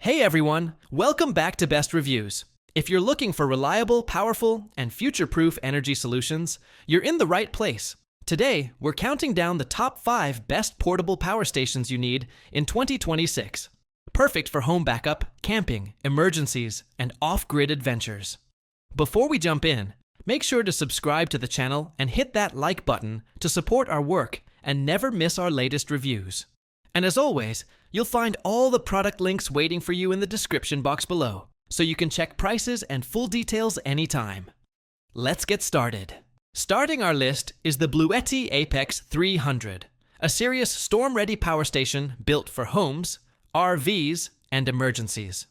Hey everyone, welcome back to Best Reviews. If you're looking for reliable, powerful, and future-proof energy solutions, you're in the right place. Today, we're counting down the top 5 best portable power stations you need in 2026. Perfect for home backup, camping, emergencies, and off-grid adventures. Before we jump in, make sure to subscribe to the channel and hit that like button to support our work and never miss our latest reviews. And as always, you'll find all the product links waiting for you in the description box below, so you can check prices and full details anytime. Let's get started. Starting our list is the BLUETTI Apex 300, a serious storm-ready power station built for homes, RVs, and emergencies.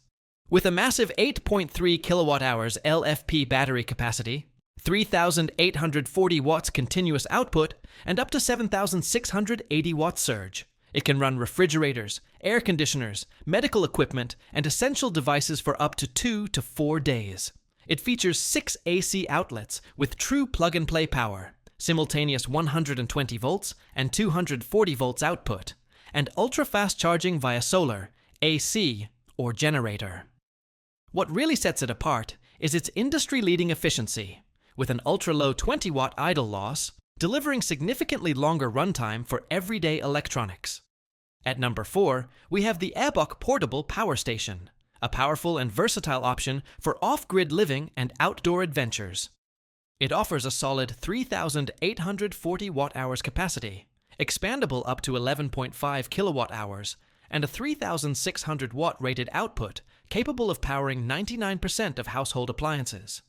With a massive 8.3 kilowatt-hours LFP battery capacity, 3,840 watts continuous output, and up to 7,680 watts surge, it can run refrigerators, air conditioners, medical equipment, and essential devices for up to 2 to 4 days. It features 6 AC outlets with true plug-and-play power, simultaneous 120 volts and 240 volts output, and ultra-fast charging via solar, AC, or generator. What really sets it apart is its industry-leading efficiency, with an ultra-low 20-watt idle loss, delivering significantly longer runtime for everyday electronics. At number 4, we have the ABOK Portable Power Station, a powerful and versatile option for off-grid living and outdoor adventures. It offers a solid 3,840 watt-hours capacity, expandable up to 11.5 kilowatt-hours, and a 3,600 watt rated output capable of powering 99% of household appliances.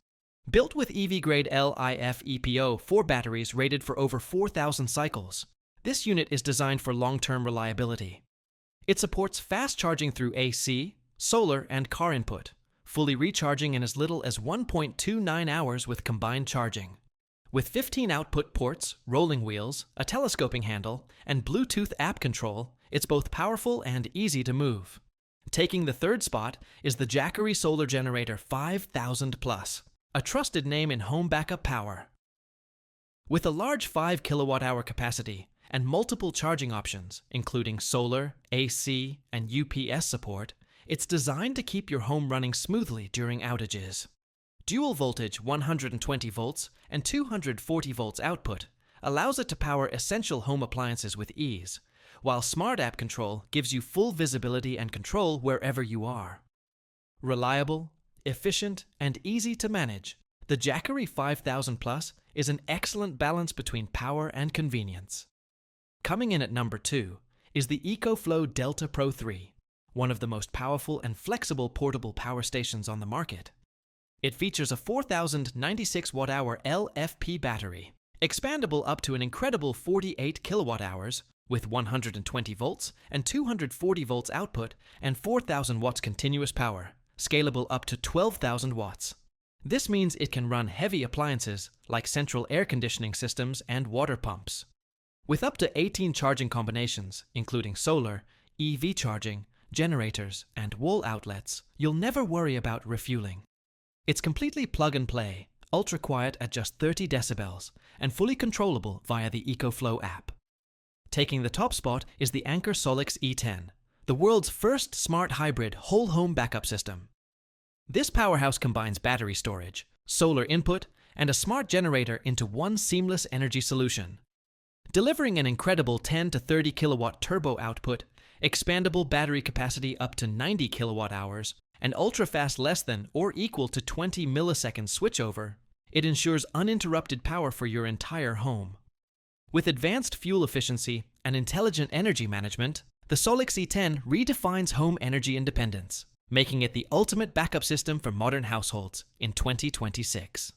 Built with EV-grade LiFePO 4 batteries rated for over 4,000 cycles, this unit is designed for long-term reliability. It supports fast charging through AC, solar, and car input, fully recharging in as little as 1.29 hours with combined charging. With 15 output ports, rolling wheels, a telescoping handle, and Bluetooth app control, it's both powerful and easy to move. Taking the third spot is the Jackery Solar Generator 5000 Plus, a trusted name in home backup power. With a large 5 kilowatt-hour capacity and multiple charging options, including solar, AC, and UPS support, it's designed to keep your home running smoothly during outages. Dual voltage 120 volts and 240 volts output allows it to power essential home appliances with ease, while Smart App Control gives you full visibility and control wherever you are. Reliable, efficient, and easy to manage, the Jackery 5000 Plus is an excellent balance between power and convenience. Coming in at number 2 is the EcoFlow Delta Pro 3, one of the most powerful and flexible portable power stations on the market. It features a 4,096 watt-hour LFP battery, expandable up to an incredible 48 kilowatt-hours, with 120 volts and 240 volts output and 4,000 watts continuous power, scalable up to 12,000 watts. This means it can run heavy appliances like central air conditioning systems and water pumps. With up to 18 charging combinations, including solar, EV charging, generators, and wall outlets, you'll never worry about refueling. It's completely plug-and-play, ultra-quiet at just 30 decibels, and fully controllable via the EcoFlow app. Taking the top spot is the Anker SOLIX E10, the world's first smart hybrid whole home backup system. This powerhouse combines battery storage, solar input, and a smart generator into one seamless energy solution. Delivering an incredible 10 to 30 kilowatt turbo output, expandable battery capacity up to 90 kilowatt hours, and ultra-fast less than or equal to 20 millisecond switchover, it ensures uninterrupted power for your entire home. With advanced fuel efficiency and intelligent energy management, the SOLIX E10 redefines home energy independence, making it the ultimate backup system for modern households in 2026.